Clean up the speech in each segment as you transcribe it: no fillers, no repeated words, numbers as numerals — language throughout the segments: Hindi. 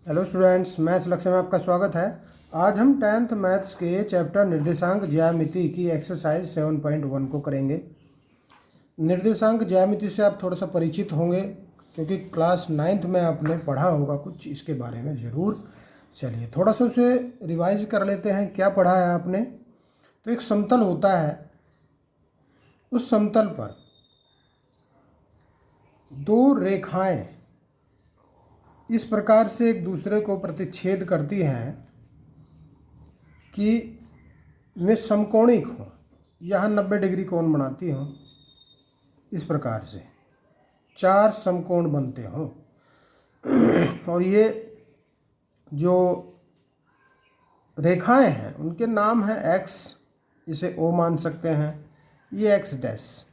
हेलो स्टूडेंट्स, मैथ्स लक्ष्य में आपका स्वागत है। आज हम 10th मैथ्स के चैप्टर निर्देशांक ज्यामिति की एक्सरसाइज 7.1 को करेंगे। निर्देशांक ज्यामिति से आप थोड़ा सा परिचित होंगे क्योंकि क्लास 9th में आपने पढ़ा होगा कुछ इसके बारे में ज़रूर। चलिए थोड़ा सा उसे रिवाइज कर लेते हैं। क्या पढ़ा है आपने? तो एक समतल होता है, उस समतल पर दो रेखाएं इस प्रकार से एक दूसरे को प्रतिच्छेद करती हैं कि वे समकोणिक हों, यहाँ 90 डिग्री कोण बनाती हों। इस प्रकार से चार समकोण बनते हों और ये जो रेखाएं हैं उनके नाम है एक्स, इसे ओ मान सकते हैं, ये एक्स डैश,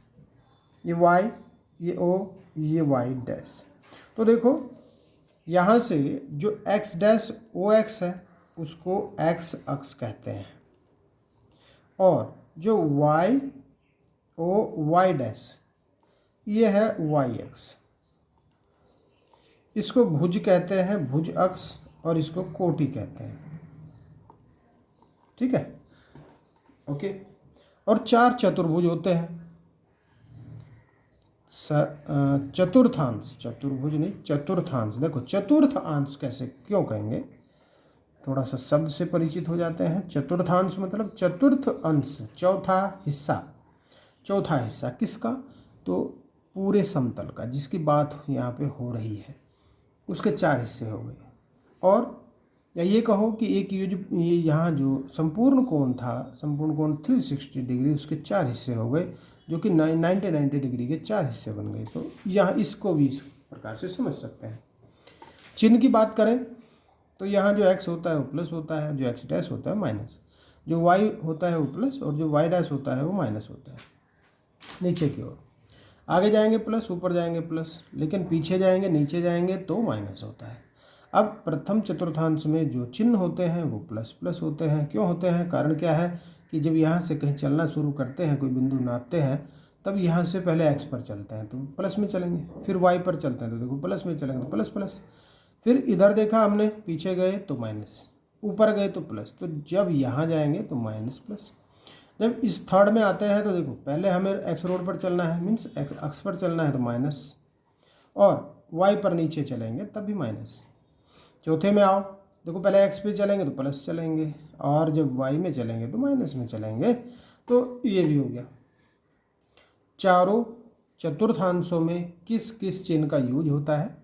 ये वाई, ये ओ, ये वाई डैश। तो देखो यहाँ से जो एक्स डैश ओ एक्स है उसको एक्स अक्ष कहते हैं और जो वाई ओ वाई डैश ये है वाई अक्ष। इसको भुज कहते हैं, भुज अक्ष, और इसको कोटि कहते हैं। ठीक है, ओके। और चार चतुर्भुज होते हैं। चतुर्थांश, चतुर्भुज नहीं चतुर्थांश। देखो चतुर्थ अंश कैसे क्यों कहेंगे, थोड़ा सा शब्द से परिचित हो जाते हैं। चतुर्थांश मतलब चतुर्थ अंश, चौथा हिस्सा। चौथा हिस्सा किसका? तो पूरे समतल का, जिसकी बात यहाँ पे हो रही है उसके चार हिस्से हो गए। और या ये कहो कि एक ये यहाँ जो संपूर्ण कोण था, संपूर्ण कोण 360 डिग्री, उसके चार हिस्से हो गए जो कि 90 डिग्री के चार हिस्से बन गए। तो यहाँ इसको भी इस प्रकार से समझ सकते हैं। चिन्ह की बात करें तो यहाँ जो x होता है वो प्लस होता है, जो x डैश होता है माइनस, जो y होता है वो प्लस और जो y डैश होता है वो माइनस होता है। नीचे की ओर आगे जाएंगे प्लस, ऊपर जाएंगे प्लस, लेकिन पीछे जाएंगे नीचे जाएंगे तो माइनस होता है। अब प्रथम चतुर्थांश में जो चिन्ह होते हैं वो प्लस प्लस होते हैं। क्यों होते हैं? कारण क्या है कि जब यहाँ से कहीं चलना शुरू करते हैं, कोई बिंदु नापते हैं, तब यहाँ से पहले x पर चलते हैं तो प्लस में चलेंगे, फिर y पर चलते हैं तो देखो प्लस में चलेंगे तो प्लस प्लस, फिर इधर देखा हमने पीछे गए तो माइनस, ऊपर गए तो प्लस, तो जब यहाँ जाएंगे तो माइनस प्लस। जब इस थर्ड में आते हैं तो देखो पहले हमें एक्स रोड पर चलना है, मीन्स एक्स अक्ष पर चलना है तो माइनस, और वाई पर नीचे चलेंगे तब भी माइनस। चौथे में आओ, देखो पहले एक्स पे चलेंगे तो प्लस चलेंगे, और जब वाई में चलेंगे तो माइनस में चलेंगे। तो ये भी हो गया। चारों चतुर्थांशों में किस किस चिन्ह का यूज होता है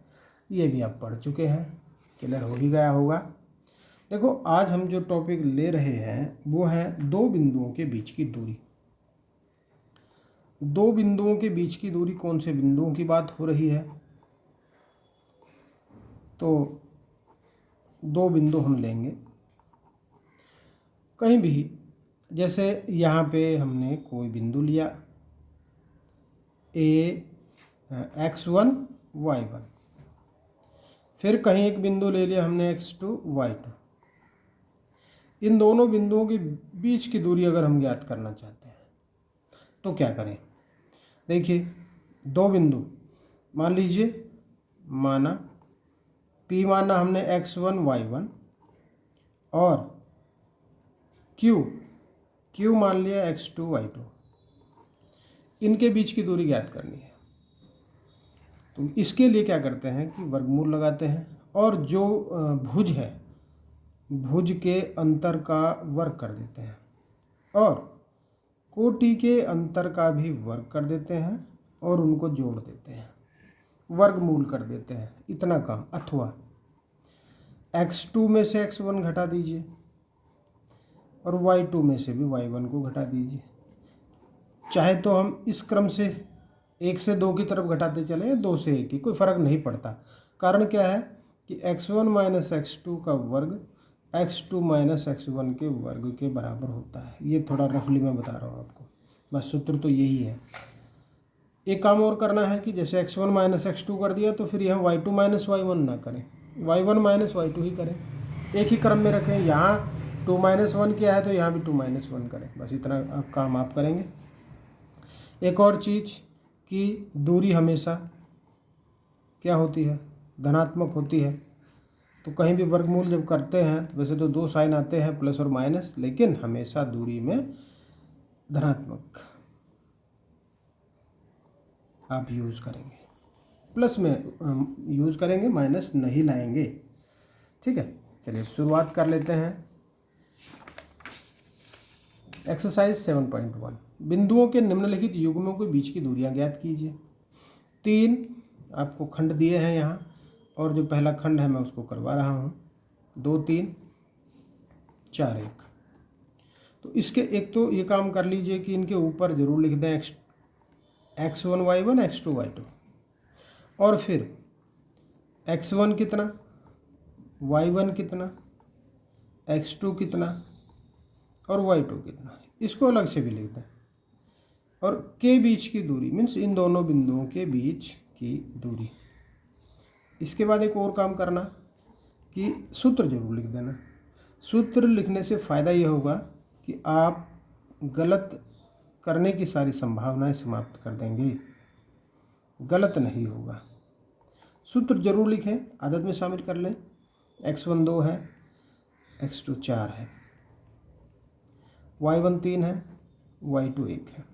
ये भी आप पढ़ चुके हैं, क्लियर हो ही गया होगा। देखो आज हम जो टॉपिक ले रहे हैं वो है दो बिंदुओं के बीच की दूरी। दो बिंदुओं के बीच की दूरी, कौन से बिंदुओं की बात हो रही है? तो दो बिंदु हम लेंगे कहीं भी, जैसे यहाँ पे हमने कोई बिंदु लिया x1 y1, फिर कहीं एक बिंदु ले लिया हमने x2 y2। इन दोनों बिंदुओं के बीच की दूरी अगर हम ज्ञात करना चाहते हैं तो क्या करें? देखिए दो बिंदु मान लीजिए, माना P माना हमने x1 y1 और Q मान लिया x2 y2। इनके बीच की दूरी ज्ञात करनी है तो इसके लिए क्या करते हैं कि वर्गमूल लगाते हैं और जो भुज है भुज के अंतर का वर्ग कर देते हैं और कोटि के अंतर का भी वर्ग कर देते हैं और उनको जोड़ देते हैं, वर्गमूल कर देते हैं, इतना काम। अथवा x2 में से x1 घटा दीजिए और y2 में से भी y1 को घटा दीजिए। चाहे तो हम इस क्रम से 1 से 2 की तरफ घटाते चले, 2 से 1 की, कोई फ़र्क नहीं पड़ता। कारण क्या है कि x1 माइनस x2 का वर्ग x2 माइनस x1 के वर्ग के बराबर होता है। ये थोड़ा रफली मैं बता रहा हूँ आपको, बस सूत्र तो यही है। एक काम और करना है कि जैसे x1 माइनस x2 कर दिया तो फिर यहाँ y2 माइनस y1 ना करें, y1 माइनस y2 ही करें, एक ही क्रम में रखें। यहाँ 2 माइनस 1 किया है तो यहाँ भी 2 माइनस 1 करें, बस इतना काम आप करेंगे। एक और चीज़ कि दूरी हमेशा क्या होती है? धनात्मक होती है। तो कहीं भी वर्गमूल जब करते हैं तो वैसे तो दो साइन आते हैं प्लस और माइनस, लेकिन हमेशा दूरी में धनात्मक आप यूज़ करेंगे, प्लस में यूज़ करेंगे, माइनस नहीं लाएंगे। ठीक है, चलिए शुरुआत कर लेते हैं। एक्सरसाइज 7.1 बिंदुओं के निम्नलिखित युग्मों के बीच की दूरियां ज्ञात कीजिए। 3 आपको खंड दिए हैं यहाँ, और जो पहला खंड है मैं उसको करवा रहा हूँ। 2 3 4 1। तो इसके एक तो ये काम कर लीजिए कि इनके ऊपर ज़रूर लिख दें x1 y1 x2 y2, और फिर x1 कितना, y1 कितना, x2 कितना और y2 कितना, इसको अलग से भी लिख दें। और के बीच की दूरी मीन्स इन दोनों बिंदुओं के बीच की दूरी। इसके बाद एक और काम करना कि सूत्र जरूर लिख देना। सूत्र लिखने से फ़ायदा ये होगा कि आप गलत करने की सारी संभावनाएं समाप्त कर देंगे, गलत नहीं होगा। सूत्र जरूर लिखें, आदत में शामिल कर लें। x1 2 है, x2 4 है, y1 3 है, y2 1 है।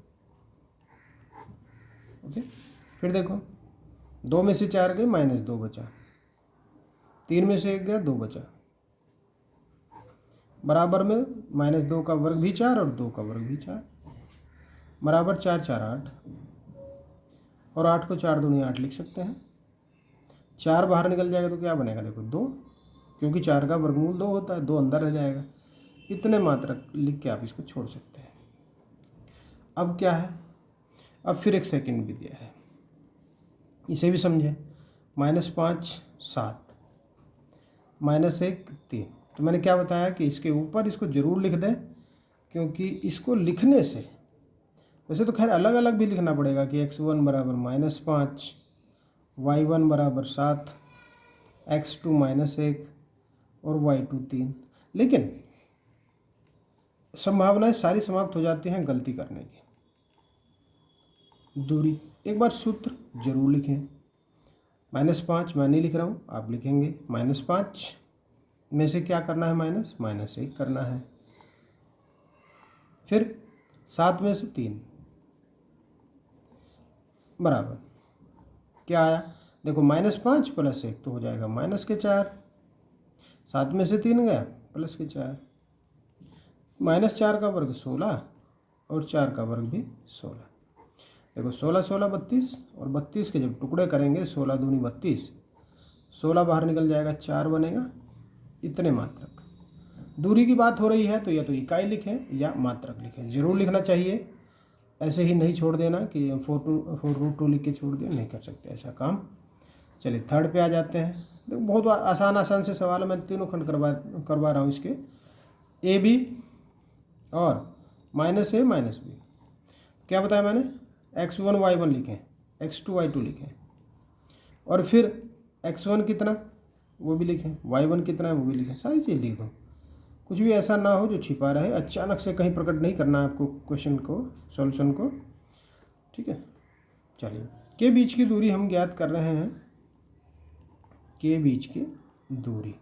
ओके, फिर देखो 2 में से 4 गए, -2 बचा, 3 में से 1 गया, 2 बचा, बराबर में -2 का वर्ग भी 4 और 2 का वर्ग भी 4, बराबर 4 4 8, और 8 को 4 दूनी 8 लिख सकते हैं। 4 बाहर निकल जाएगा तो क्या बनेगा, देखो 2, क्योंकि 4 का वर्गमूल 2 होता है, 2 अंदर रह जाएगा। इतने मात्रक लिख के आप इसको छोड़ सकते हैं। अब क्या है, अब फिर एक सेकंड भी दिया है, इसे भी समझें। -5 7, -1 3। तो मैंने क्या बताया कि इसके ऊपर इसको ज़रूर लिख दें, क्योंकि इसको लिखने से वैसे तो खैर अलग अलग भी लिखना पड़ेगा कि x1 बराबर -5, y1 बराबर 7, x2 -1 और y2 3, लेकिन संभावनाएं सारी समाप्त हो जाती हैं गलती करने की। दूरी एक बार सूत्र जरूर लिखें। -5 मैं नहीं लिख रहा हूँ, आप लिखेंगे। -5 में से क्या करना है, -1 करना है। फिर 7 में से 3 बराबर क्या आया, देखो -5 + 1 तो हो जाएगा -4, 7 में से 3 गया +4, -4 का वर्ग 16 और 4 का वर्ग भी 16। देखो 16 16 32, और 32 के जब टुकड़े करेंगे 16 दूनी 32, 16 बाहर निकल जाएगा, 4 बनेगा। इतने मात्रक दूरी की बात हो रही है तो या तो इकाई लिखें या मात्रक लिखें, जरूर लिखना चाहिए। ऐसे ही नहीं छोड़ देना कि 4√2 लिख के छोड़ दिया, नहीं कर सकते ऐसा काम। चलिए थर्ड पे आ जाते हैं। देखो बहुत आसान से सवाल है, मैं तीनों खंड करवा रहा हूँ इसके। ए बी और -a -b। क्या बताया मैंने, x1 y1 लिखें, x2 y2 लिखें, और फिर x1 कितना वो भी लिखें, y1 कितना है वो भी लिखें, सारी चीज़ लिख दो। कुछ भी ऐसा ना हो जो छिपा रहे, अचानक से कहीं प्रकट नहीं करना है आपको क्वेश्चन को, सॉल्यूशन को। ठीक है, चलिए के बीच की दूरी हम ज्ञात कर रहे हैं। के बीच की दूरी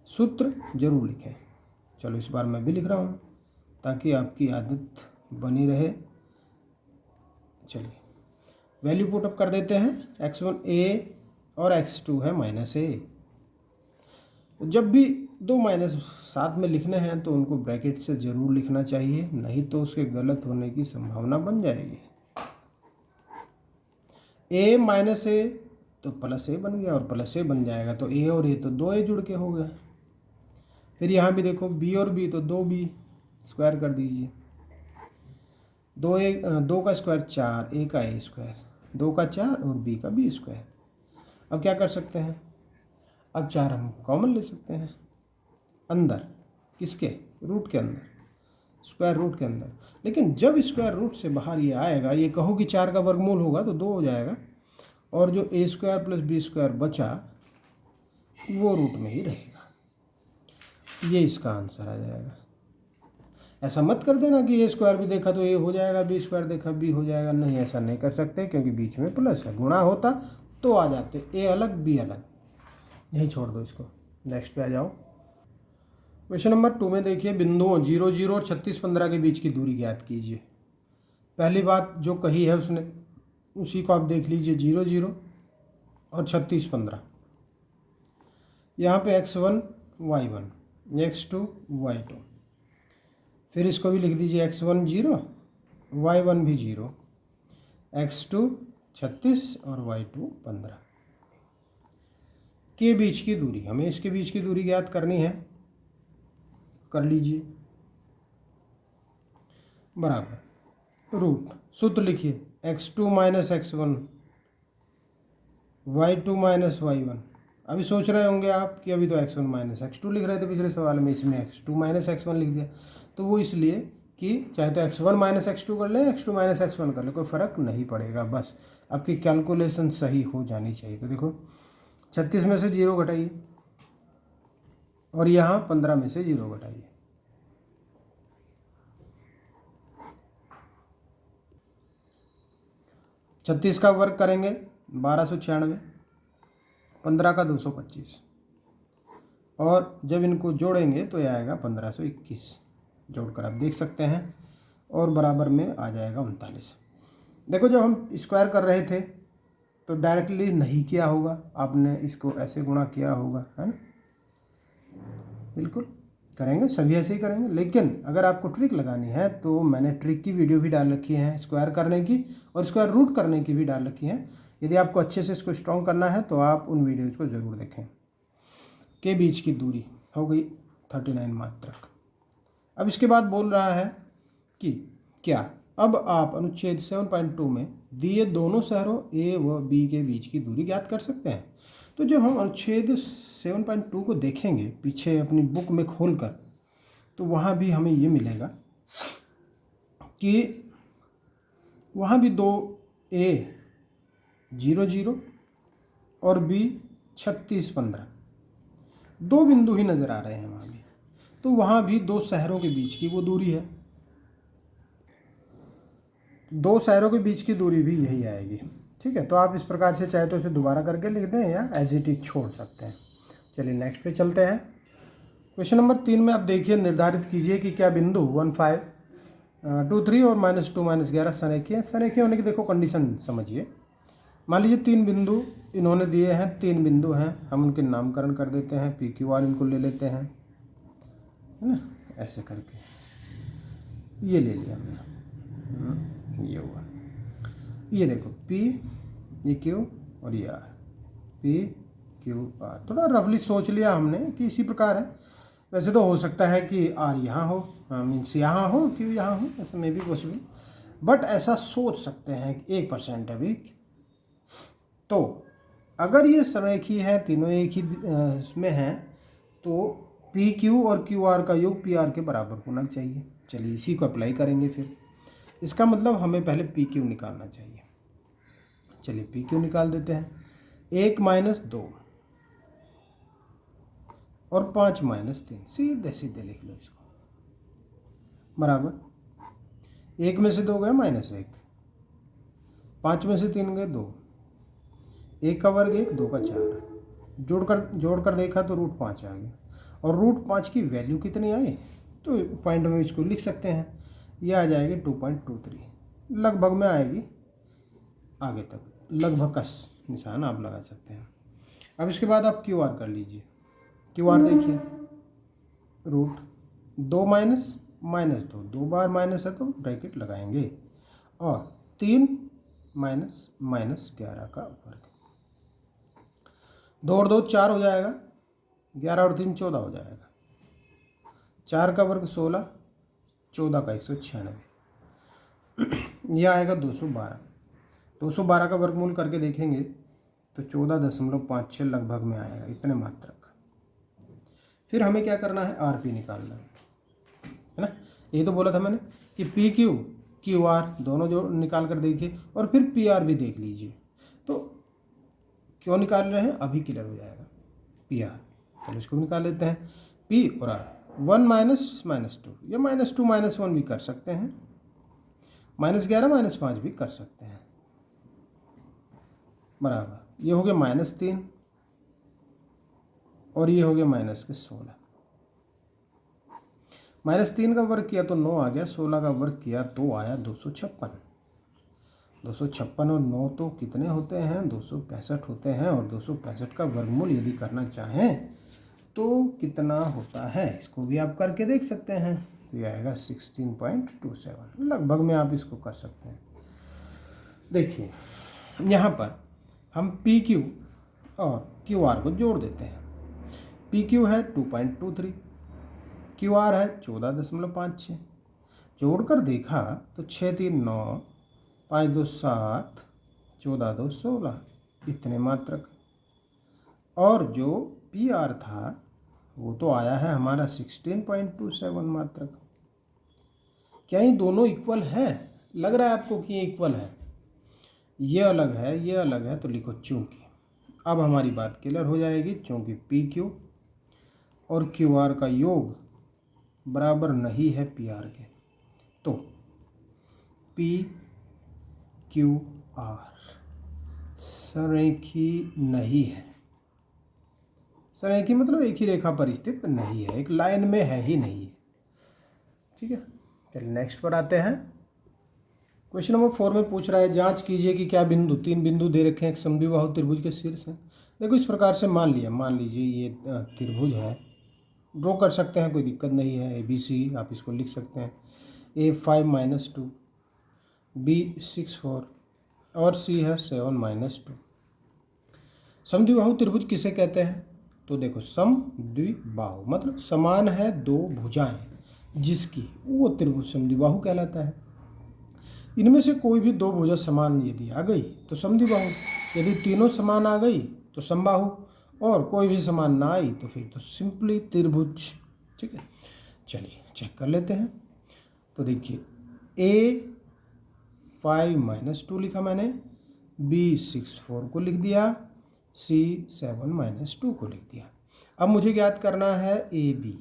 सूत्र जरूर लिखें। चलो इस बार मैं भी लिख रहा हूँ ताकि आपकी आदत बनी रहे। चलिए वैल्यू पुट अप कर देते हैं। x1 a और x2 है -a। जब भी दो माइनस साथ में लिखने हैं तो उनको ब्रैकेट से ज़रूर लिखना चाहिए, नहीं तो उसके गलत होने की संभावना बन जाएगी। a -a तो +a बन गया, और +a बन जाएगा तो a और a तो 2a जुड़ के हो गया। फिर यहाँ भी देखो b और b तो 2b, स्क्वायर कर दीजिए। 2 का स्क्वायर 4, a का a स्क्वायर, 2 का 4 और b का b स्क्वायर। अब क्या कर सकते हैं, अब 4 हम कॉमन ले सकते हैं अंदर, किसके, रूट के अंदर, स्क्वायर रूट के अंदर। लेकिन जब स्क्वायर रूट से बाहर ये आएगा, ये कहो कि 4 का वर्गमूल होगा तो 2 हो जाएगा, और जो a स्क्वायर + b स्क्वायर बचा वो रूट में ही रहेगा। ये इसका आंसर आ जाएगा। ऐसा मत कर देना कि a स्क्वायर भी देखा तो a हो जाएगा, b स्क्वायर देखा b हो जाएगा। नहीं, ऐसा नहीं कर सकते, क्योंकि बीच में प्लस है। गुणा होता तो आ जाते, a अलग b अलग। यही छोड़ दो इसको, नेक्स्ट पे आ जाओ। क्वेश्चन नंबर 2 में देखिए, बिंदुओं 0 0 और 36 15 के बीच की दूरी ज्ञात कीजिए। पहली बात जो कही है उसने, उसी को आप देख लीजिए, 0 0 और 36 15। यहाँ पे x1 y1, x2 y2, फिर इसको भी लिख दीजिए x1 0, y1 भी 0, x2 36 और y2 15 के बीच की दूरी। हमें इसके बीच की दूरी ज्ञात करनी है, कर लीजिए। बराबर रूट, सूत्र लिखिए, x2 minus x1, y2 minus y1। अभी सोच रहे होंगे आप कि अभी तो x1 माइनस x2 लिख रहे थे पिछले सवाल में, इसमें x2 माइनस x1 लिख दिया। तो वो इसलिए कि चाहे तो x1 माइनस x2 कर लें, x2 माइनस x1 कर लें, कोई फ़र्क नहीं पड़ेगा, बस आपकी कैलकुलेशन सही हो जानी चाहिए। तो देखो 36 में से 0 घटाइए और यहाँ 15 में से 0 घटाइए। छत्तीस का वर्ग करेंगे 1296, 15 का 225, और जब इनको जोड़ेंगे तो यह आएगा 1521। जोड़कर आप देख सकते हैं, और बराबर में आ जाएगा 39। देखो जब हम स्क्वायर कर रहे थे तो डायरेक्टली नहीं किया होगा, आपने इसको ऐसे गुणा किया होगा, है ना। बिल्कुल करेंगे, सभी ऐसे ही करेंगे। लेकिन अगर आपको ट्रिक लगानी है तो मैंने ट्रिक की वीडियो भी डाल रखी है, स्क्वायर करने की और स्क्वायर रूट करने की भी डाल रखी है। यदि आपको अच्छे से इसको स्ट्रॉन्ग करना है तो आप उन वीडियोज़ को ज़रूर देखें। के बीच की दूरी हो गई 39 मात्रक। अब इसके बाद बोल रहा है कि क्या, अब आप अनुच्छेद 7.2 में दिए दोनों शहरों ए व बी के बीच की दूरी ज्ञात कर सकते हैं। तो जब हम अनुच्छेद 7.2 को देखेंगे पीछे अपनी बुक में खोलकर, तो वहाँ भी हमें ये मिलेगा कि वहाँ भी दो ए 0 0 और बी 36 15, दो बिंदु ही नज़र आ रहे हैं वहाँ भी। तो वहाँ भी दो शहरों के बीच की वो दूरी है, दो शहरों के बीच की दूरी भी यही आएगी। ठीक है, तो आप इस प्रकार से चाहे तो इसे दोबारा करके लिख दें या एज इट इज छोड़ सकते हैं। चलिए नेक्स्ट पे चलते हैं। क्वेश्चन नंबर 3 में आप देखिए, निर्धारित कीजिए कि क्या बिंदु 1 5 2 3 और -2 -11 सरेखीय हैं। सरेखीय होने की देखो कंडीशन समझिए। मान लीजिए 3 बिंदु इन्होंने दिए हैं, 3 बिंदु हैं, हम उनके नामकरण कर देते हैं, पी क्यू आर इनको ले लेते हैं, है ना, ऐसे करके ये ले लिया हमने, ये हुआ। ये देखो P, ये Q और ये R, P Q R। थोड़ा रफली सोच लिया हमने कि इसी प्रकार है। वैसे तो हो सकता है कि R यहाँ हो, मीन्स यहाँ हो, Q यहाँ हो, ऐसा मे भी पॉसिबल, बट ऐसा सोच सकते हैं कि 1% अभी। तो अगर ये सरेखीय है, तीनों एक ही इसमें हैं, तो पी क्यू और क्यू आर का योग पी आर के बराबर होना चाहिए। चलिए इसी को अप्लाई करेंगे फिर। इसका मतलब हमें पहले पी क्यू निकालना चाहिए। चलिए पी क्यू निकाल देते हैं। 1 - 2 और 5 - 3, सीधे सीधे लिख लो इसको, बराबर 1 में से 2 गए -1, 5 में से 3 गए 2, 1 का वर्ग 1, 2 का 4, जोड़कर देखा तो √5 आ गया। और √5 की वैल्यू कितनी आई, तो पॉइंट में इसको लिख सकते हैं, यह आ जाएगी 2.23, लगभग में आएगी, आगे तक लगभग का निशान आप लगा सकते हैं। अब इसके बाद आप क्यू आर कर लीजिए। क्यू आर देखिए, √2 -2, 2 बार माइनस है तो ब्रैकेट लगाएंगे, और 3 -11 का वर्ग, 2 और 2 4 हो जाएगा, 11 और 3 14 हो जाएगा, 4 का वर्ग 16, 14 का 196, यह आएगा 212। 212 का वर्गमूल करके देखेंगे तो 14.56 लगभग में आएगा, इतने मात्रक। फिर हमें क्या करना है, आर पी निकालना है ना। यही तो बोला था मैंने कि पी क्यू क्यू आर दोनों जो निकाल कर देखिए, और फिर पी आर भी देख लीजिए। तो क्यों निकाल रहे हैं, अभी क्लियर हो जाएगा। पी आर, चलो इसको निकाल लेते हैं, पी और आर। 1 -2, या -2 -1 भी कर सकते हैं, -11 -5 भी कर सकते हैं, बराबर ये हो गया -3, और ये हो गया -16। -3 का वर्ग किया तो 9 आ गया, 16 का वर्ग किया तो आया 256। 256 और 9 तो कितने होते हैं, 265 होते हैं। और 265 का वर्गमूल यदि करना चाहें तो कितना होता है, इसको भी आप करके देख सकते हैं। तो ये आएगा 16.27। लगभग में आप इसको कर सकते हैं। देखिए यहाँ पर हम पी क्यू और क्यू आर को जोड़ देते हैं। पी क्यू है 2.23, क्यू आर है 14.56। जोड़कर देखा तो 6 3 9, 5 2 7, 14 2 16, इतने मात्रक। और जो पी आर था वो तो आया है हमारा 16.27 मात्रक। क्या ये दोनों इक्वल है? लग रहा है आपको कि ये इक्वल है? ये अलग है, ये अलग है, तो लिखो चूंकि। अब हमारी बात क्लियर हो जाएगी। चूंकि पी क्यू और क्यू आर का योग बराबर नहीं है पी आर के, तो पी क्यू आर सरेखी नहीं है। सरेखी मतलब एक ही रेखा पर स्थित नहीं है, एक लाइन में है ही नहीं है। ठीक है, चलिए नेक्स्ट पर आते हैं। क्वेश्चन नंबर 4 में पूछ रहा है, जांच कीजिए कि क्या बिंदु, 3 बिंदु दे रखे हैं एक समद्विबाहु त्रिभुज के शीर्ष हैं। देखो इस प्रकार से मान लीजिए ये त्रिभुज है, ड्रॉ कर सकते हैं, कोई दिक्कत नहीं है। ABC आप इसको लिख सकते हैं, A5 - 2, B6 4 और C है 7 - 2। समद्विबाहु त्रिभुज किसे कहते हैं? तो देखो समद्विबाहु मतलब समान है दो भुजाएं जिसकी, वो त्रिभुज समद्विबाहु कहलाता है। इनमें से कोई भी दो भुजा समान यदि आ गई तो समद्विबाहु, यदि तीनों समान आ गई तो समबाहु, और कोई भी समान ना आई तो फिर तो सिंपली त्रिभुज। ठीक है, चलिए चेक कर लेते हैं। तो देखिए A5 - 2 लिखा मैंने, B6 4 को लिख दिया, C7 - 2 को लिख दिया। अब मुझे ज्ञात करना है AB।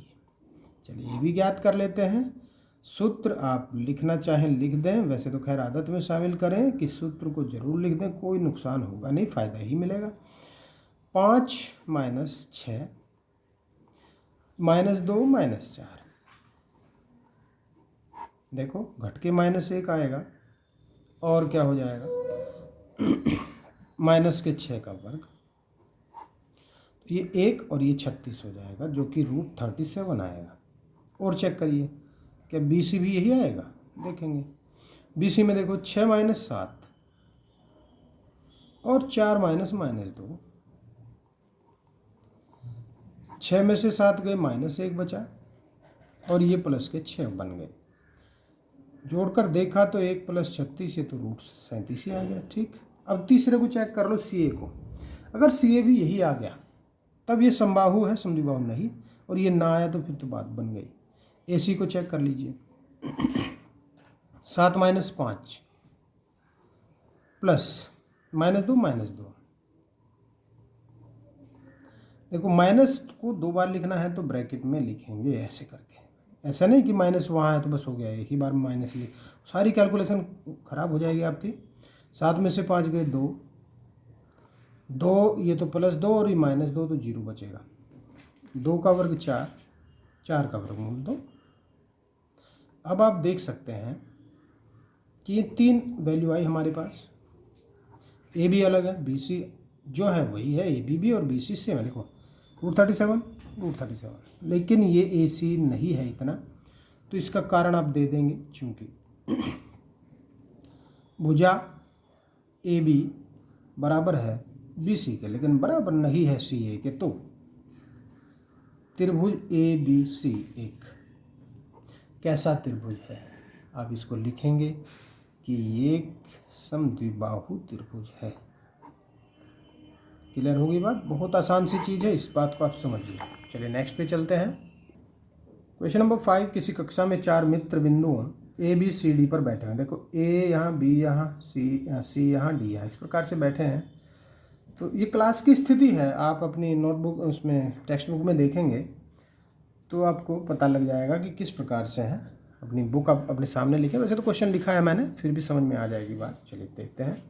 चलिए AB ज्ञात कर लेते हैं। सूत्र आप लिखना चाहें लिख दें, वैसे तो खैर आदत में शामिल करें कि सूत्र को जरूर लिख दें, कोई नुकसान होगा नहीं, फ़ायदा ही मिलेगा। 5 - 6 -2 -4, देखो घट के -1 आएगा और क्या हो जाएगा -6 का वर्ग, तो ये 1 और ये 36 हो जाएगा, जो कि √37 आएगा। और चेक करिए क्या BC भी यही आएगा, देखेंगे। BC में देखो 6 - 7 और 4 - -2, 6 में से 7 गए, -1 बचा और ये प्लस के 6 बन गए। जोड़कर देखा तो 1 + 36 ये तो √37 ही आ गया। ठीक, अब तीसरे को चेक कर लो, CA को। अगर CA भी यही आ गया तब ये समबाहु है, समद्विबाहु नहीं, और ये ना आया तो फिर तो बात बन गई। AC को चेक कर लीजिए, 7 - 5 प्लस -2 -2, देखो माइनस को 2 बार लिखना है तो ब्रैकेट में लिखेंगे ऐसे करके, ऐसा नहीं कि माइनस वहाँ है तो बस हो गया, एक ही बार माइनस लिख, सारी कैलकुलेशन ख़राब हो जाएगी आपकी। 7 में से 5 गए 2, 2 ये तो +2 और ये -2 तो 0 बचेगा। 2 का वर्ग 4, 4 का वर्गमूल 2। अब आप देख सकते हैं कि ये 3 वैल्यू आई हमारे पास। ए भी अलग है, BC जो है वही है, AB भी और BC सेम है। देखो √37, लेकिन ये AC नहीं है इतना, तो इसका कारण आप दे देंगे, चूंकि भुजा AB बराबर है BC के लेकिन बराबर नहीं है CA के, तो त्रिभुज ABC एक कैसा त्रिभुज है, आप इसको लिखेंगे कि ये एक समद्विबाहु त्रिभुज है। क्लियर होगी बात? बहुत आसान सी चीज़ है, इस बात को आप समझिए। चलिए नेक्स्ट पे चलते हैं। क्वेश्चन नंबर 5, किसी कक्षा में 4 मित्र बिंदुओं ABCD पर बैठे हैं। देखो A यहाँ, B यहाँ, C यहाँ, D यहाँ, इस प्रकार से बैठे हैं। तो ये क्लास की स्थिति है, आप अपनी नोटबुक उसमें टेक्स्ट बुक में देखेंगे तो आपको पता लग जाएगा कि किस प्रकार से है। अपनी बुक आप अपने सामने लिखें, वैसे तो क्वेश्चन लिखा है मैंने, फिर भी समझ में आ जाएगी बात। चलिए देखते हैं।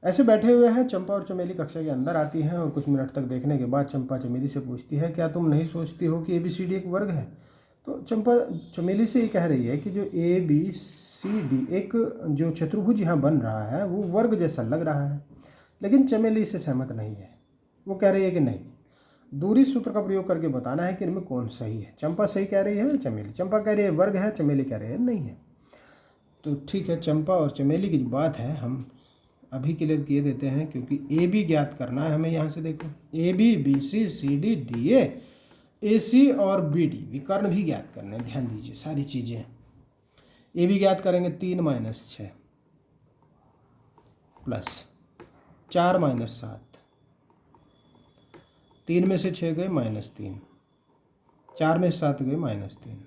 ऐसे बैठे हुए हैं, चंपा और चमेली कक्षा के अंदर आती हैं और कुछ मिनट तक देखने के बाद चंपा चमेली से पूछती है, क्या तुम नहीं सोचती हो कि ABCD एक वर्ग है? तो चंपा चमेली से ये कह रही है कि जो ABCD एक जो चतुर्भुज यहाँ बन रहा है वो वर्ग जैसा लग रहा है, लेकिन चमेली इससे सहमत नहीं है। वो कह रही है कि नहीं, दूरी सूत्र का प्रयोग करके बताना है कि इनमें कौन सही है। चंपा सही कह रही है, चंपा कह रही है वर्ग है, चमेली कह रही है नहीं है। तो ठीक है, चंपा और चमेली की जो बात है हम अभी क्लियर किए देते हैं, क्योंकि AB ज्ञात करना है हमें। यहाँ से देखो AB BC CD DA AC और BD विकर्ण भी ज्ञात करने हैं। ध्यान दीजिए सारी चीज़ें। AB ज्ञात करेंगे 3 - 6 प्लस 4 - 7, 3 में से 6 गए -3, 4 में 7 गए -3,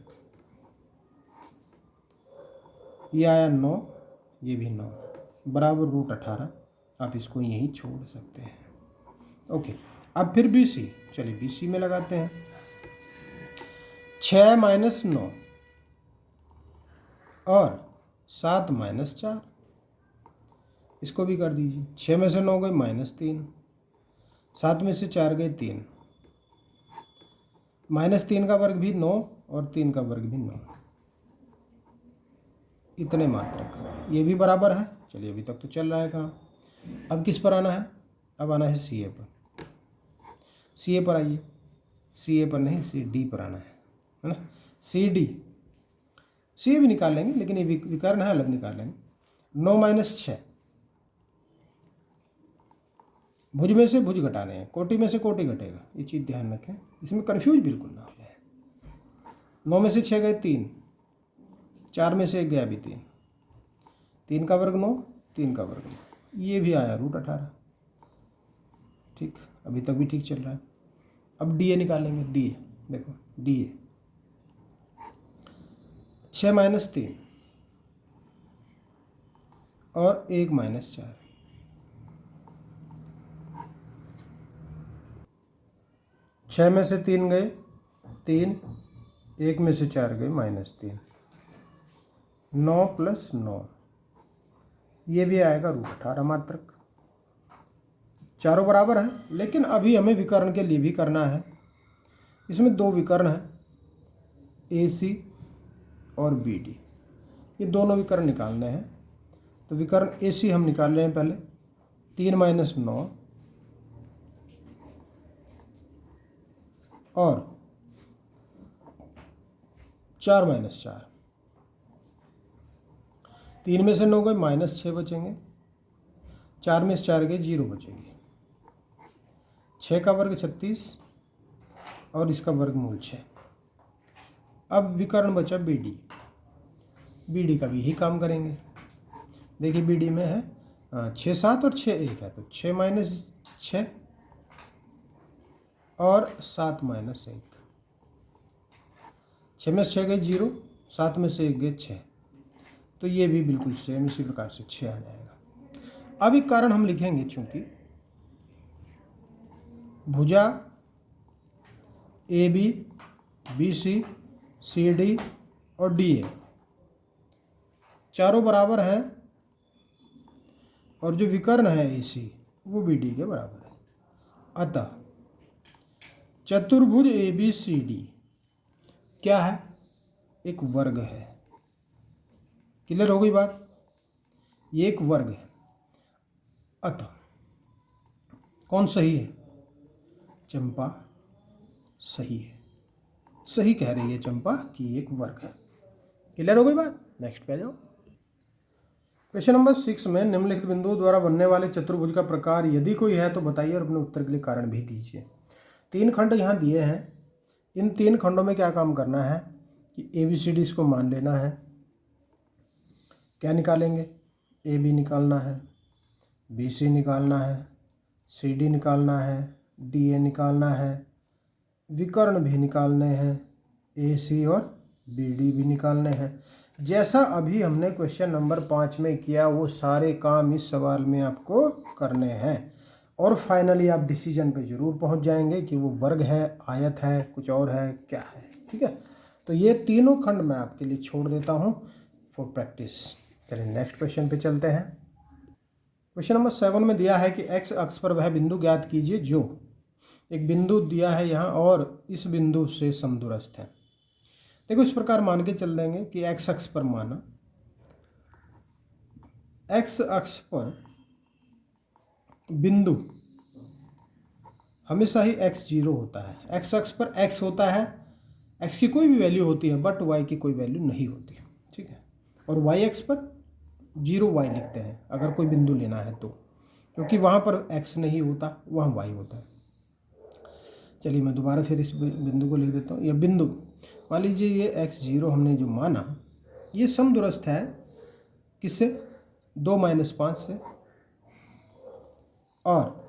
ये आया 9, ये भी 9 बराबर √18। आप इसको यहीं छोड़ सकते हैं। ओके, अब फिर BC, चलिए BC में लगाते हैं। 6 - 9 और 7 - 4, इसको भी कर दीजिए। 6 में से 9 गए -3, 7 में से 4 गए 3, -3 का वर्ग भी 9 और 3 का वर्ग भी 9, इतने मात्रक। ये भी बराबर है। चलिए अभी तक तो चल रहा है काम। अब किस पर आना है? अब आना है CA पर। CA पर आइए, CA पर नहीं CD पर आना है ना। CD CA भी निकाल लेंगे, लेकिन ये विकर्ण है, अलग निकाल लेंगे। 9 - 6, भुज में से भुज घटाने हैं, कोटि में से कोटि घटेगा, ये चीज़ ध्यान रखें, इसमें कन्फ्यूज बिल्कुल ना हो जाए। 9 में से 6 गए 3, 4 में से 1 गया भी 3, 3 का वर्ग 9, 3 का वर्ग 9, ये भी आया √18। ठीक, अभी तक भी ठीक चल रहा है। अब DA निकालेंगे। DA देखो, DA 6 - 3 और 1 - 4, 6 में से 3 गए 3, 1 में से 4 गए -3, 9 + 9, ये भी आएगा √18 मात्रक। चारों बराबर हैं, लेकिन अभी हमें विकर्ण के लिए भी करना है। इसमें 2 विकर्ण हैं, AC और BD, ये दोनों विकर्ण निकालने हैं। तो विकर्ण AC हम निकाल रहे हैं पहले। 3 - 9 और 4 - 4, 3 में से 9 गए -6 बचेंगे, 4 में से 4 गए 0 बचेंगे। 6 का वर्ग 36 और इसका वर्गमूल 6। अब विकर्ण बचा BD। BD का भी यही काम करेंगे। देखिए BD में है 6 7 और 6 1 है, तो 6 - 6 और 7 - 1, 6 में से 6 गए 0, 7 में से 1 गए 6, तो ये भी बिल्कुल सेम इसी प्रकार से 6 आ जाएगा। अब एक कारण हम लिखेंगे, चूंकि भुजा AB BC CD और DA चारों बराबर हैं और जो विकर्ण है AC वो BD के बराबर है। अतः चतुर्भुज ABCD क्या है? एक वर्ग है। क्लियर हो गई बात? ये एक वर्ग है। अतः कौन सही है? चंपा सही है। सही कह रही है चंपा कि एक वर्ग है। क्लियर हो गई बात? नेक्स्ट पे जाओ। क्वेश्चन नंबर 6 में निम्नलिखित बिंदुओं द्वारा बनने वाले चतुर्भुज का प्रकार यदि कोई है तो बताइए और अपने उत्तर के लिए कारण भी दीजिए। 3 खंड यहाँ दिए हैं। इन 3 खंडों में क्या काम करना है कि ABCD को मान लेना है। क्या निकालेंगे? AB निकालना है, BC निकालना है, CD निकालना है, DA निकालना है, विकर्ण भी निकालने हैं, AC और BD भी निकालने हैं। जैसा अभी हमने क्वेश्चन नंबर 5 में किया वो सारे काम इस सवाल में आपको करने हैं और फाइनली आप डिसीजन पे ज़रूर पहुंच जाएंगे कि वो वर्ग है, आयत है, कुछ और है, क्या है। ठीक है, तो ये तीनों खंड मैं आपके लिए छोड़ देता हूं फॉर प्रैक्टिस। चलिए नेक्स्ट क्वेश्चन पे चलते हैं। क्वेश्चन नंबर 7 में दिया है कि एक्स अक्ष पर वह बिंदु ज्ञात कीजिए जो एक बिंदु दिया है यहाँ और इस बिंदु से समदूरस्थ है। देखो इस प्रकार मान के चल देंगे कि एक्स अक्ष पर माना एक्स अक्ष पर बिंदु हमेशा ही x0 होता है। एक्स अक्ष पर x होता है, x की कोई भी वैल्यू होती है बट y की कोई वैल्यू नहीं होती, ठीक है। और y अक्ष पर 0y लिखते हैं अगर कोई बिंदु लेना है तो, क्योंकि वहाँ पर x नहीं होता, वहाँ y होता है। चलिए मैं दोबारा फिर इस बिंदु को लिख देता हूँ। यह बिंदु मान लीजिए ये x0 हमने जो माना ये समदूरस्थ है किससे, 2 - 5 से और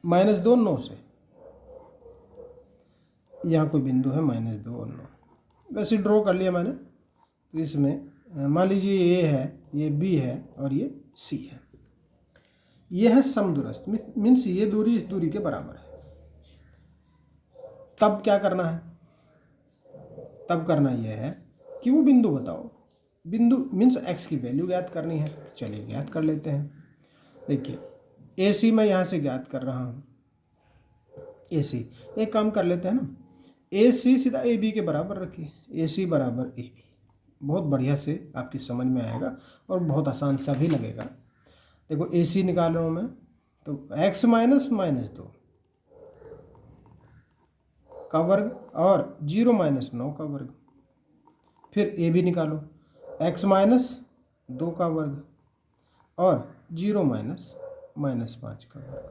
-2 9 से। यहाँ कोई बिंदु है -2 और 9, वैसे ड्रॉ कर लिया मैंने। तो इसमें मान लीजिए ये है, ये B है और ये C है। ये है समदूरस्थ, मीन्स ये दूरी इस दूरी के बराबर है। तब क्या करना है, तब करना यह है कि वो बिंदु बताओ। बिंदु मीन्स x की वैल्यू ज्ञात करनी है। चलिए ज्ञात कर लेते हैं। देखिए AC मैं यहाँ से ज्ञात कर रहा हूँ। AC एक काम कर लेते हैं ना, AC सीधा AB के बराबर रखिए। AC बराबर AB, बहुत बढ़िया से आपकी समझ में आएगा और बहुत आसान सा भी लगेगा। देखो AC निकाल रहा हूँ मैं, तो x - -2 का वर्ग और 0 - 9 का वर्ग। फिर AB निकालो, x - 2 का वर्ग और 0 - -5 का वर्ग,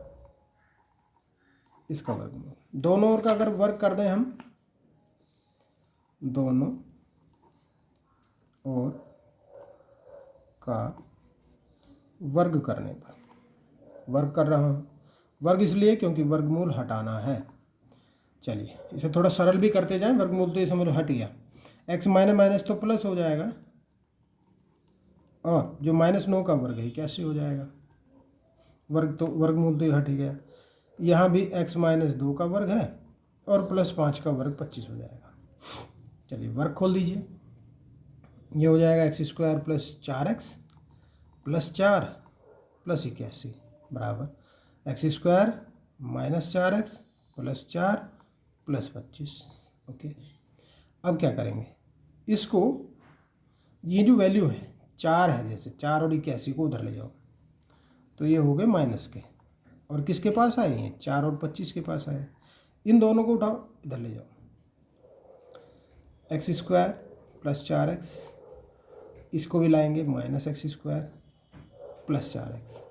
इसका वर्ग। दोनों ओर का अगर वर्ग कर दें हम, दोनों ओर का वर्ग करने पर, वर्ग कर रहा हूँ, वर्ग इसलिए क्योंकि वर्गमूल हटाना है। चलिए इसे थोड़ा सरल भी करते जाएं। वर्गमूल तो ये समझ लो हट गया, x माइनस तो प्लस हो जाएगा और जो -9 का वर्ग है कैसे हो जाएगा, वर्ग तो वर्गमूल तो ये हट ही गया। यहाँ भी x - 2 का वर्ग है और +5 का वर्ग 25 हो जाएगा। चलिए वर्ग खोल दीजिए, ये हो जाएगा x² + 4x + 4 + 81 बराबर x² - 4x + 4 + 25। ओके, अब क्या करेंगे, इसको ये जो वैल्यू है 4 है, जैसे 4 और 81 को उधर ले जाओ तो ये हो गए माइनस के, और किसके पास आए हैं, 4 और 25 के पास आए। इन दोनों को उठाओ, इधर ले जाओ, x² + 4x, इसको भी लाएंगे -x² + 4x।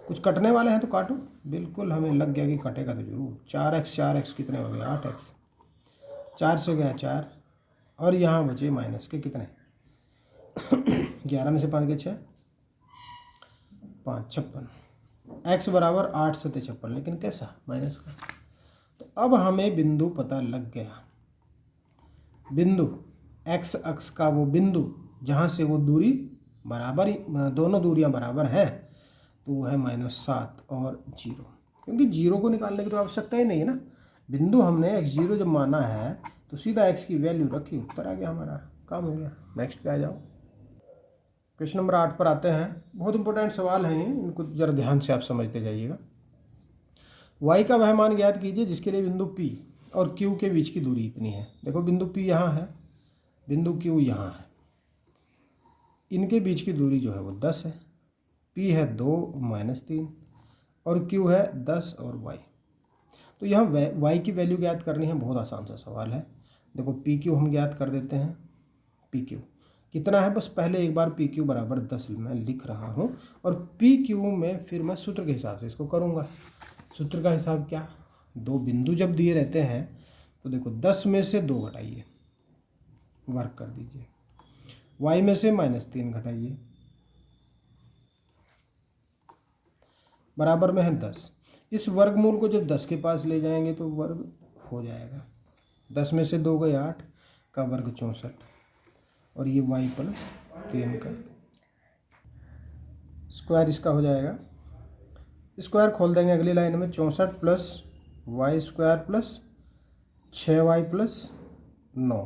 कुछ कटने वाले हैं तो काटो, बिल्कुल हमें लग गया कि कटेगा तो जरूर। 4x कितने हो गए, 8x, 4 से गया 4 और यहाँ बचे माइनस के कितने 11 में से 5 गए 6, 5 56, x बराबर 8 × 56, लेकिन कैसा, माइनस का। तो अब हमें बिंदु पता लग गया, बिंदु x अक्ष का वो बिंदु जहाँ से वो दूरी बराबर, दोनों दूरियां बराबर हैं, तो वो है -7 और 0, क्योंकि 0 को निकालने की तो आवश्यकता ही नहीं है ना। बिंदु हमने x0 जब माना है तो सीधा x की वैल्यू रखी, उत्तर आ गया, हमारा काम हो गया। नेक्स्ट पे आ जाओ, क्वेश्चन नंबर 8 पर आते हैं। बहुत इंपॉर्टेंट सवाल हैं ये, इनको जरा ध्यान से आप समझते जाइएगा। y का वह मान ज्ञात कीजिए जिसके लिए बिंदु P और Q के बीच की दूरी इतनी है। देखो बिंदु P यहाँ है, बिंदु Q यहाँ है, इनके बीच की दूरी जो है वो 10 है। P है 2 - 3 और Q है 10 और y। तो यहाँ y की वैल्यू ज्ञात करनी है, बहुत आसान सा सवाल है। देखो PQ हम ज्ञात कर देते हैं। PQ कितना है, बस पहले एक बार PQ बराबर 10 मैं लिख रहा हूँ और PQ में फिर मैं सूत्र के हिसाब से इसको करूँगा। सूत्र का हिसाब क्या, दो बिंदु जब दिए रहते हैं तो देखो 10 में से 2 घटाइए, वर्क कर दीजिए, y में से -3 घटाइए, बराबर में है 10। इस वर्गमूल को जब 10 के पास ले जाएंगे तो वर्ग हो जाएगा, 10 में से 2 गए 8 का वर्ग 64 और ये y + 3 का स्क्वायर इसका हो जाएगा। स्क्वायर खोल देंगे अगली लाइन में, 64 + y² + 6y + 9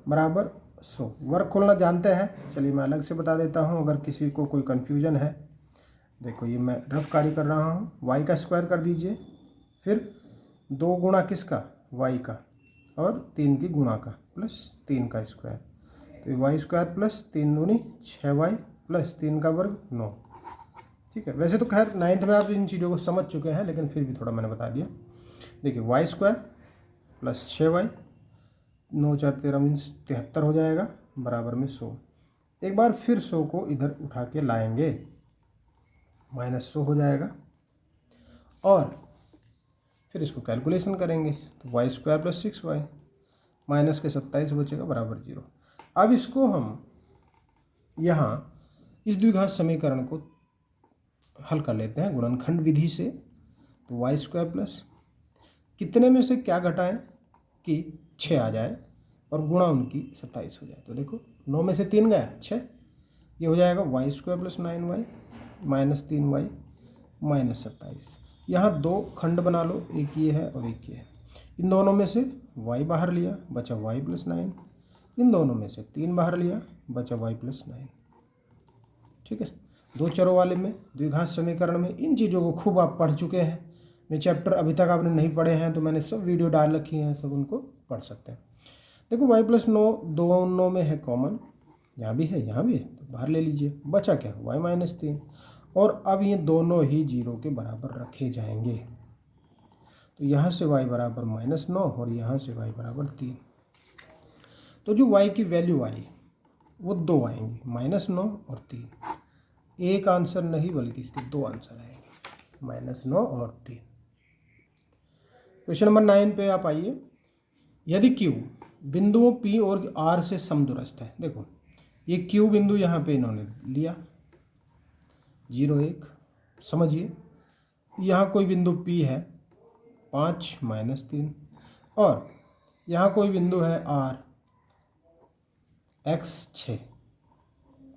बराबर 100। वर्ग खोलना जानते हैं, चलिए मैं अलग से बता देता हूँ अगर किसी को कोई कन्फ्यूजन है। देखो ये मैं रफ कार्य कर रहा हूँ, वाई का स्क्वायर कर दीजिए, फिर 2 गुणा किसका, वाई का, और 3 की गुणा का, प्लस 3 का स्क्वायर, तो ये वाई स्क्वायर प्लस 3 दूनी 6y प्लस 3 का वर्ग 9। ठीक है, वैसे तो खैर 9th में आप इन चीज़ों को समझ चुके हैं, लेकिन फिर भी थोड़ा मैंने बता दिया। देखिए Y square plus 6y, 9 4 13 means 73 हो जाएगा, बराबर में 100। एक बार फिर 100 को इधर उठा के लाएंगे, -100 हो जाएगा, और फिर इसको कैलकुलेशन करेंगे तो Y square plus 6y minus के 27 बचेगा, बराबर 0। अब इसको हम यहाँ इस द्विघात समीकरण को हल कर लेते हैं गुणनखंड विधि से। तो वाई स्क्वायर प्लस कितने में से क्या घटाएं कि 6 आ जाए और गुणा उनकी 27 हो जाए। तो देखो 9 में से 3 गया 6, ये हो जाएगा Y square plus 9y minus 3y minus 27। यहाँ 2 खंड बना लो, एक ये है और एक ये है। इन दोनों में से y बाहर लिया, बचा y प्लस 9। इन दोनों में से 3 बाहर लिया, बचा y प्लस 9। ठीक है, 2 चरों वाले में द्विघात समीकरण में इन चीज़ों को खूब आप पढ़ चुके हैं। ये चैप्टर अभी तक आपने नहीं पढ़े हैं तो मैंने सब वीडियो डाल रखी हैं, सब उनको पढ़ सकते हैं। देखो y प्लस 9 दोनों में है कॉमन, यहाँ भी है यहाँ भी है, तो बाहर ले लीजिए, बचा क्या y माइनस 3। और अब ये दोनों ही 0 के बराबर रखे जाएंगे, तो यहाँ से y बराबर -9 और यहाँ से y बराबर 3। तो जो y की वैल्यू आई वो 2 आएंगी, -9 और 3। एक आंसर नहीं बल्कि इसके 2 आंसर आएंगे, -9 और 3। क्वेश्चन नंबर 9 पे आप आइए। यदि Q बिंदुओं P और R से समदूरस्थ है, देखो ये Q बिंदु यहाँ पे इन्होंने लिया 0 1, समझिए यहाँ कोई बिंदु P है 5 -3, और यहाँ कोई बिंदु है R x 6।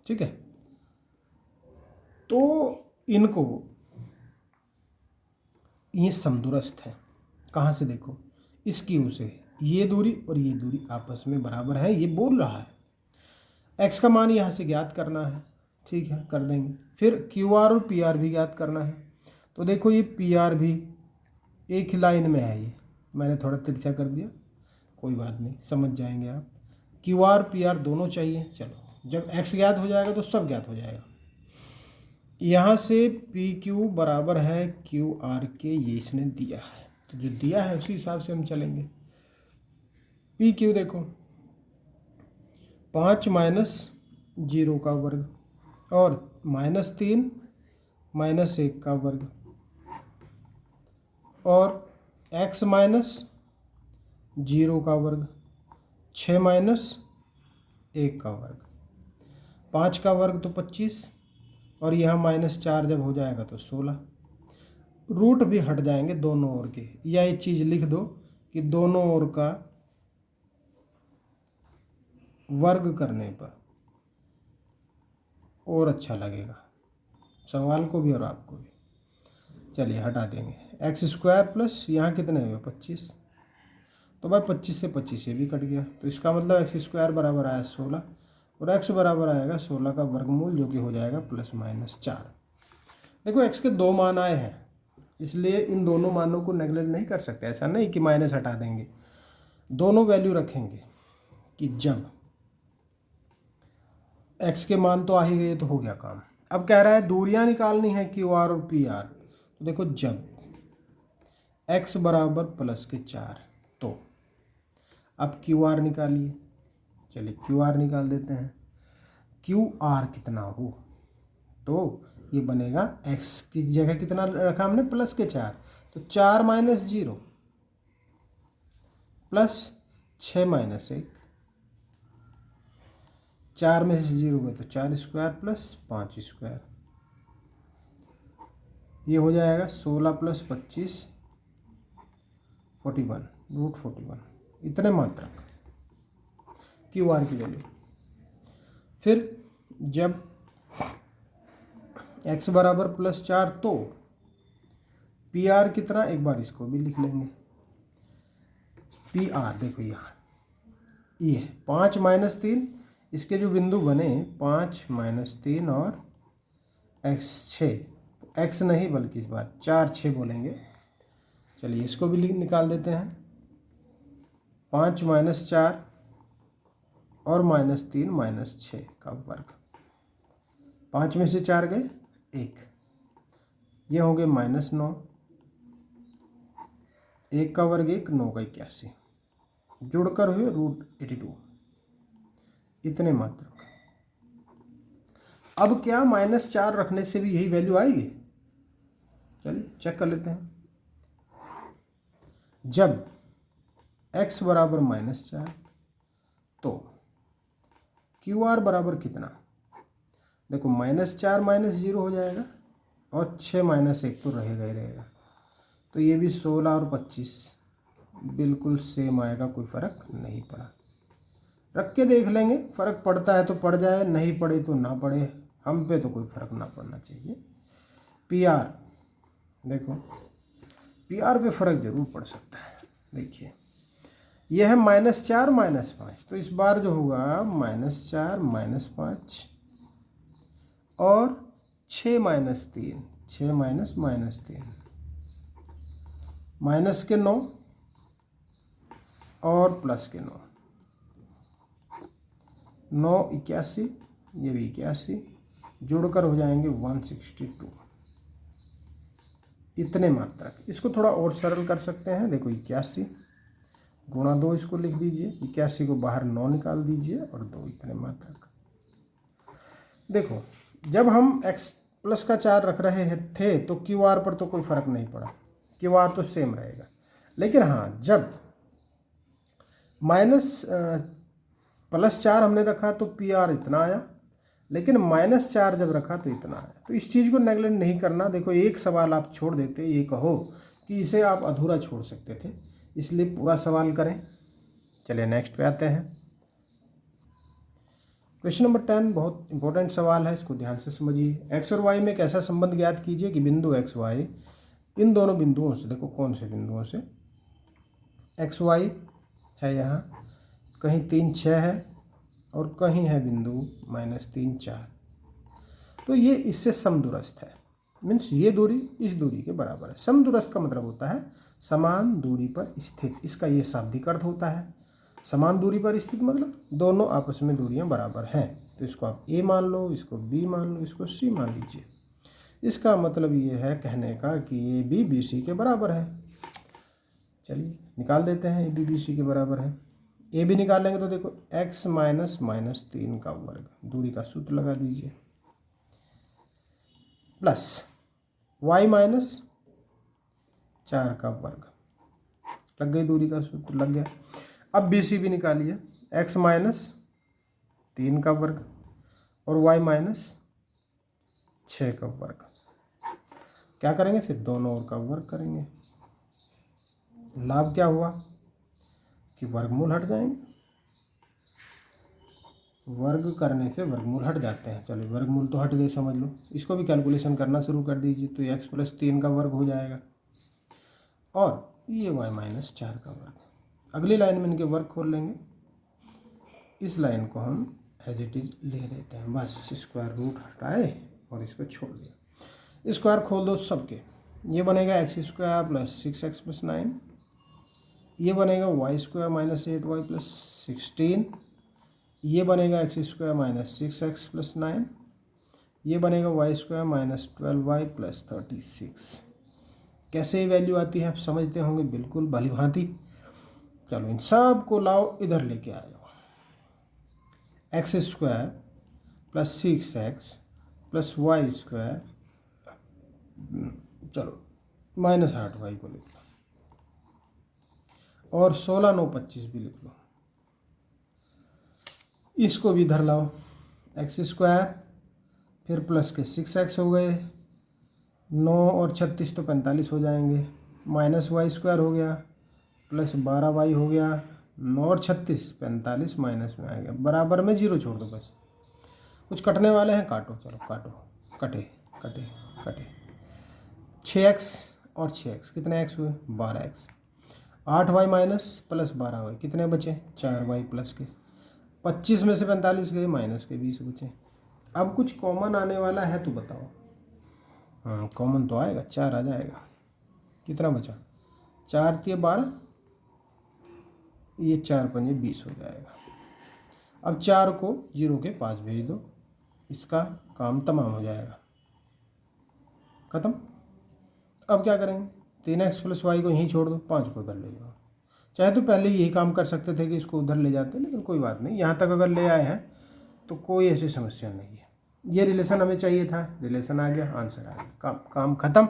ठीक है, तो इनको ये समदूरस्थ है। कहाँ से, देखो इस Q से ये दूरी और ये दूरी आपस में बराबर है, ये बोल रहा है। x का मान यहाँ से ज्ञात करना है, ठीक है कर देंगे। फिर QR और PR भी ज्ञात करना है। तो देखो ये PR भी एक ही लाइन में है, ये मैंने थोड़ा तिरछा कर दिया, कोई बात नहीं समझ जाएंगे आप। QR PR दोनों चाहिए, चलो जब x ज्ञात हो जाएगा तो सब ज्ञात हो जाएगा। यहाँ से PQ बराबर है QR के, ये इसने दिया है, तो जो दिया है उसी हिसाब से हम चलेंगे। PQ देखो 5 - 0 का वर्ग और -3 -1 का वर्ग, और x - 0 का वर्ग 6 - 1 का वर्ग, 5 का वर्ग तो 25, और यहाँ -4 जब हो जाएगा तो 16। रूट भी हट जाएंगे दोनों ओर के, या एक चीज़ लिख दो कि दोनों ओर का वर्ग करने पर और अच्छा लगेगा सवाल को भी और आपको भी। चलिए हटा देंगे, एक्स स्क्वायर प्लस यहाँ कितने हुए 25, तो भाई 25 से 25 ये भी कट गया, तो इसका मतलब एक्स स्क्वायर बराबर आया 16 और एक्स बराबर आएगा 16 का वर्गमूल, जो कि हो जाएगा +-4। देखो एक्स के 2 मान आए हैं, इसलिए इन दोनों मानों को नेगलेक्ट नहीं कर सकते। ऐसा नहीं कि माइनस हटा देंगे, दोनों वैल्यू रखेंगे कि जब एक्स के मान तो आ ही गए तो हो गया काम। अब कह रहा है दूरियां निकालनी है QR और PR। तो देखो जब x बराबर +4, तो अब QR निकालिए। चलिए QR निकाल देते हैं। QR कितना हो, तो ये बनेगा x की जगह कितना रखा हमने +4, तो 4 - 0 प्लस 6 - 1, 4 में से 0 गए तो 4 स्क्वायर प्लस 5 स्क्वायर, ये हो जाएगा 16 + 25 41, √41, इतने मात्रक QR की वैल्यू। फिर जब x बराबर +4, तो PR कितना, एक बार इसको भी लिख लेंगे। PR देखो यहाँ ये है 5 - 3, इसके जो बिंदु बने 5 - 3 और x 6, तो x नहीं बल्कि इस बार 4 6 बोलेंगे। चलिए इसको भी निकाल देते हैं। 5 - 4 और -3 -6 का वर्ग। 5 में से 4 गए 1, ये होंगे -9, 1 का वर्ग 1, 9 का 81, जुड़कर हुए √82, इतने मात्रक। अब क्या -4 रखने से भी यही वैल्यू आएगी? चलिए चेक कर लेते हैं। जब x बराबर -4 तो QR बराबर कितना? देखो -4 -0 हो जाएगा और 6 -1 तो रहेगा ही रहेगा, तो ये भी 16 और 25 बिल्कुल सेम आएगा, कोई फ़र्क नहीं पड़ा। रख के देख लेंगे, फ़र्क पड़ता है तो पड़ जाए, नहीं पड़े तो ना पड़े, हम पे तो कोई फ़र्क ना पड़ना चाहिए। PR देखो, PR पे फ़र्क ज़रूर पड़ सकता है। देखिए यह है -4 -5, तो इस बार जो होगा -4 -5 और 6 -3, 6 -3 माइनस के 9 और प्लस के 9, 9 81, ये भी 81, जोड़कर हो जाएंगे 162, इतने मात्रक। इसको थोड़ा और सरल कर सकते हैं। देखो 81 गुणा 2 इसको लिख दीजिए, 81 को बाहर 9 निकाल दीजिए और 2, इतने मात्रक। देखो जब हम x प्लस का 4 रख रहे थे तो QR पर तो कोई फ़र्क नहीं पड़ा, QR तो सेम रहेगा। लेकिन हाँ, जब +4 हमने रखा तो PR इतना आया, लेकिन -4 जब रखा तो इतना आया। तो इस चीज़ को नेगलेक्ट नहीं करना। देखो एक सवाल आप छोड़ देते, ये कहो कि इसे आप अधूरा छोड़ सकते थे, इसलिए पूरा सवाल करें। चलिए नेक्स्ट पे आते हैं। क्वेश्चन नंबर 10 बहुत इंपॉर्टेंट सवाल है, इसको ध्यान से समझिए। x और y में एक ऐसा संबंध ज्ञात कीजिए कि बिंदु x y इन दोनों बिंदुओं से, देखो कौन से बिंदुओं से, x y है यहाँ, कहीं 3 6 है और कहीं है बिंदु -3 4, तो ये इससे समदूरस्थ है। मीन्स ये दूरी इस दूरी के बराबर है। समदूरस्थ का मतलब होता है समान दूरी पर स्थित, इसका ये शाब्दिक अर्थ होता है। समान दूरी पर स्थित मतलब दोनों आपस में दूरियां बराबर हैं। तो इसको आप A मान लो, इसको B मान लो, इसको C मान लीजिए। इसका मतलब ये है कहने का कि AB BC के बराबर है। चलिए निकाल देते हैं, AB BC के बराबर है। AB निकालेंगे तो देखो x - -3 का वर्ग, दूरी का सूत्र लगा दीजिए, प्लस y -4 का वर्ग, लग गई दूरी का सूत्र, लग गया। अब BC भी निकालिए, x -3 का वर्ग और y -6 का वर्ग। क्या करेंगे फिर? दोनों ओर का वर्ग करेंगे। लाभ क्या हुआ कि वर्गमूल हट जाएंगे, वर्ग करने से वर्गमूल हट जाते हैं। चलो वर्गमूल तो हट गए, समझ लो। इसको भी कैलकुलेशन करना शुरू कर दीजिए, तो x + 3 का वर्ग हो जाएगा और ये y -4 का वर्ग। अगली लाइन में इनके वर्ग खोल लेंगे, इस लाइन को हम एज इट इज ले लेते हैं, बस स्क्वायर रूट हटाए और इसको छोड़ दिया। स्क्वायर खोल दो सबके, ये बनेगा x² + 6x + 9, ये बनेगा y² - 8y + 16, ये बनेगा x² - 6x + 9, ये बनेगा y² - 12y + 36। कैसे वैल्यू आती है आप समझते होंगे बिल्कुल भली भांति। चलो इन सब को लाओ, इधर लेके आ जाओ। x² + 6x + y², चलो -8y को लिख लो और 16 9 25 भी लिख लो। इसको भी इधर लाओ, x² फिर प्लस के 6x हो गए, 9 और 36 तो 45 हो जाएंगे, -y² हो गया, प्लस 12y हो गया, 9 और 36 45 माइनस में आ गया, बराबर में 0 छोड़ दो बस। कुछ कटने वाले हैं, काटो, चलो काटो, कटे कटे कटे। 6x और 6x कितने x हुए? 12x। 8y - + 12y कितने बचे? 4y प्लस के। 25 में से 45 गए, -20 बचे। अब कुछ कॉमन आने वाला है तो बताओ। कॉमन तो आएगा, 4 आ जाएगा। कितना बचा, 4 तिये 12, ये 4 पंजे 20 हो जाएगा। अब 4 को 0 के पास भेज दो, इसका काम तमाम हो जाएगा, ख़त्म। अब क्या करेंगे, 3x + y को यहीं छोड़ दो, 5 को उधर ले जाओ। चाहे तो पहले यही काम कर सकते थे कि इसको उधर ले जाते, लेकिन कोई बात नहीं, यहाँ तक अगर ले आए हैं तो कोई ऐसी समस्या नहीं है। ये रिलेशन हमें चाहिए था, रिलेशन आ गया, आंसर आ गया, काम ख़त्म,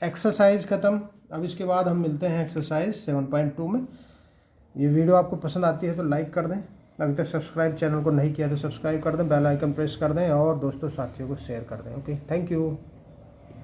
एक्सरसाइज ख़त्म। अब इसके बाद हम मिलते हैं एक्सरसाइज 7.2 में। ये वीडियो आपको पसंद आती है तो लाइक कर दें, अभी तक सब्सक्राइब चैनल को नहीं किया तो सब्सक्राइब कर दें, बेल आइकन प्रेस कर दें और दोस्तों साथियों को शेयर कर दें। Okay, thank you.